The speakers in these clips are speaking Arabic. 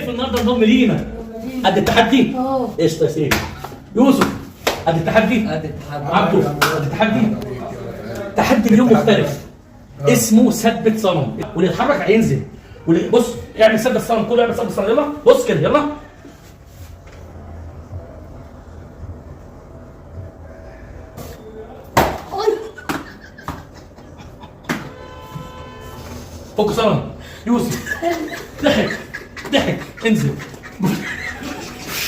سيف النهارده انضم لينا. قد التحدي؟ قشطه يا سيف. يوسف قد التحدي؟ قد التحدي. عبده قد التحدي؟ تحدي اليوم مختلف. اسمه ثبت صنم، واللي يتحرك هينزل. بص اعمل ثبت صنم، كله اعمل ثبت صنم. يلا بص كده يلا. فك صنم. يوسف ضحك انزل.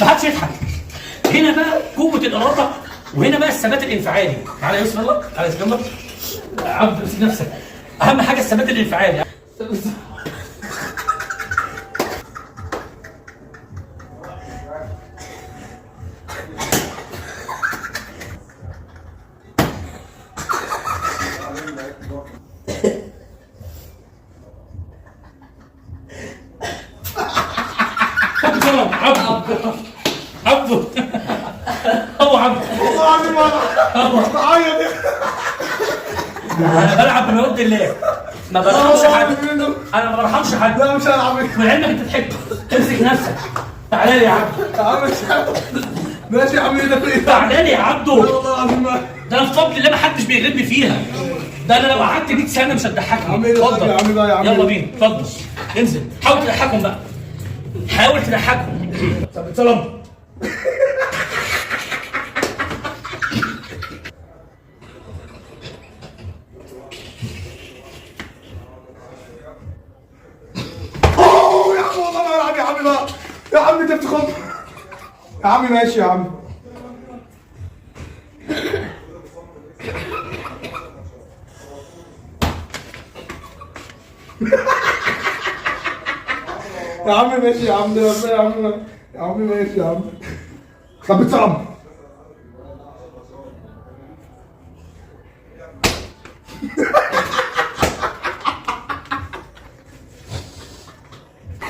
ما حدش يضحك. هنا بقى قوة الإرادة، وهنا بقى الثبات الانفعالي. تعالى يا يوسف يلا، تعالى يا يوسف يلا. عبد امسك نفسك. أهم حاجة الثبات الانفعالي. عبده هو عبده والله العظيم انا بعيط. انا بلعب بمواد الله، ما برحمش حد. انا ما برحمش حد. لا مش هلعب. ولعلمك انت تحب امسك نفسك. تعالى لي يا عبده. يا عم مش هلعب. ماشي يا عم ده في تعالى لي يا عبده. والله العظيم ده انا بفضل الله ما حدش بيغلبني فيها. ده انا لو قعدت 100 سنه مش هتضحكني. اتفضل يا عم بقى يا عم. يلا بينا اتفضل انزل. حاول تضحكهم بقى، حاول تضحكهم. طب سلام. يا عم والله ما العب يا عم بقى. يا عم انت بتخم. يا عم ماشي يا عم. يا عم ماشي يا عم. ده ربنا يا عم. يا عم ماشي يا عم. طب بتصعب.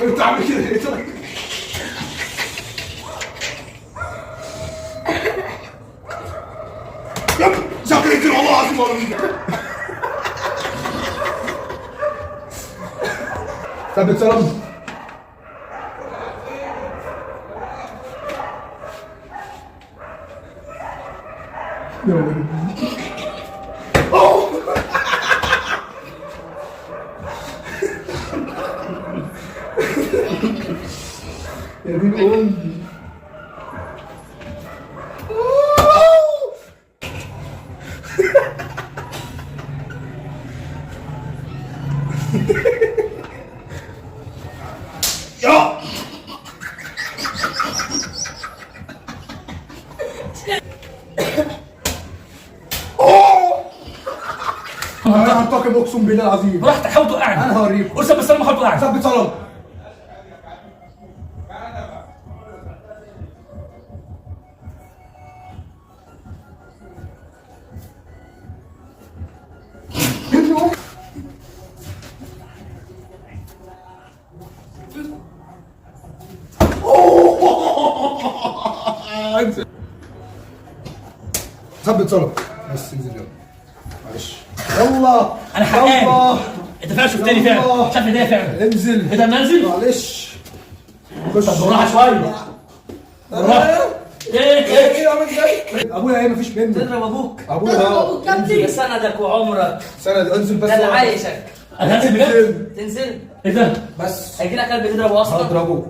انت عامل كده ايه طيب؟ يا شكلي كده والله العظيم والله. طب بتصعب. يا دين امي. يا انا هنتقم اقسم بالله العظيم. براحتك حاول توقعني. انا هوريك. قول ثبت صنم، حاول توقعني. ثبت صنم. ثبت صنم. بس انزل يلا. معلش. يلا. انا حقاني. يلا. انت فعلا شفتني فعلا. شايف ايديا فعلا. انزل. ايه ده منزل؟ معلش. طب بالراحه شويه. بالراحه. ايه عامل ازاي؟ ابويا ايه مفيش منه. تضرب ابوك. ابويا يا سندك وعمرك. سند. انزل بس. ده اللي عايشك. انا هنزل بجد؟ تنزل. ايه ده؟ بس هيجي لك قلب تضربه اصلا. هضربه.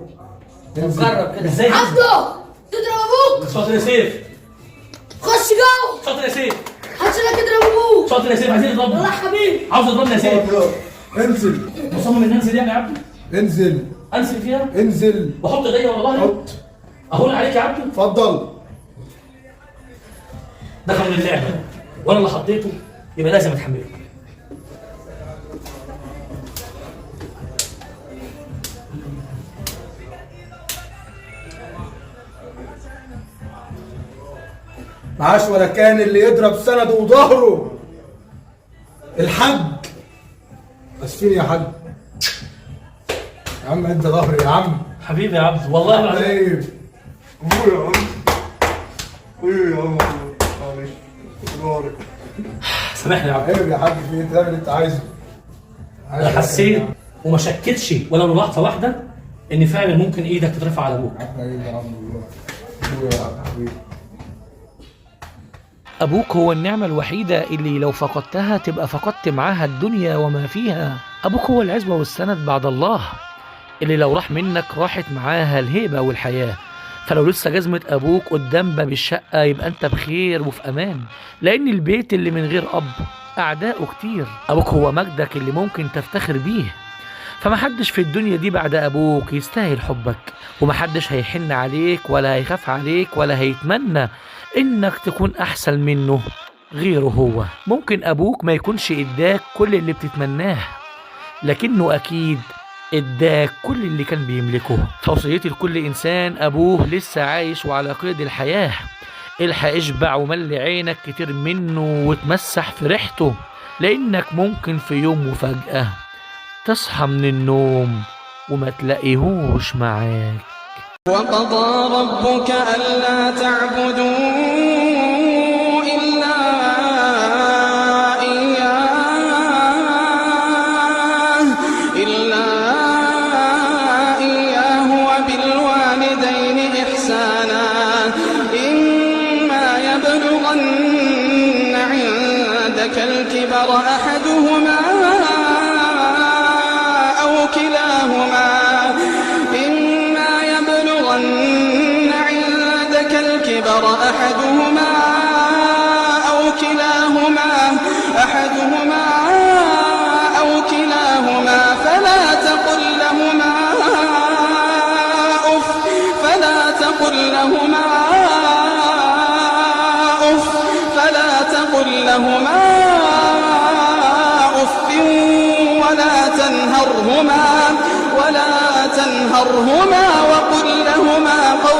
انزل. جرب كده. ازاي؟ عبده تضرب ابوك. شاطر يا سيف. خش جو. شاطر يا سيف. هاتشلك اضرب ابوك. شاطر يا سيف. عايزين يلا نضربه. يا حبيبي. عاوز اضربني يا سيف. انزل. مصمم ان انزل يعني يا عبده؟ انزل. انزل فيها؟ انزل. واحط ايديا ورا ظهري؟ حط. اهون عليك يا عبده. اتفضل. ده قانون اللعبه، وانا اللي حطيته يبقى لازم اتحمله. معاش ولا كان اللي يضرب سنده وظهره. الحاج. اسفين يا حاج. يا عم انت ظهري يا عم. حبيبي يا عبد والله العظيم. ايه. قول يا عم. ايه يا عم. معلش. ظهرك. سامحني يا عبد. عيب يا حاج في انت تعمل اللي انت عايزه. انا حسيت وما شكتش ولا لحظه واحده ان فعلا ممكن ايدك تترفع على ابوك. أبوك هو النعمة الوحيدة اللي لو فقدتها تبقى فقدت معاها الدنيا وما فيها. أبوك هو العزوة والسند بعد الله، اللي لو راح منك راحت معاها الهيبة والحياة. فلو لسه جزمة أبوك قدام باب الشقة يبقى أنت بخير وفي أمان، لأن البيت اللي من غير أب أعداؤه كتير. أبوك هو مجدك اللي ممكن تفتخر بيه، فمحدش في الدنيا دي بعد أبوك يستاهل حبك، ومحدش هيحن عليك ولا هيخاف عليك ولا هيتمنى إنك تكون أحسن منه غيره هو. ممكن أبوك ما يكونش إداك كل اللي بتتمناه، لكنه أكيد إداك كل اللي كان بيملكه. فوصيتي لكل إنسان أبوه لسه عايش وعلى قيد الحياة، الحق اشبع وملي عينك كتير منه وتمسح في ريحته، لأنك ممكن في يوم وفجأة تصحى من النوم وما تلاقيهوش معاك. وقضى ربك ألا تعبدوا إلا إياه وبالوالدين إحسانا إما يبلغن عندك الكبر أحدهما أو كلاهما أو كلاهما فلا تقل لهما أف ولا تنهرهما وقل لهما قولا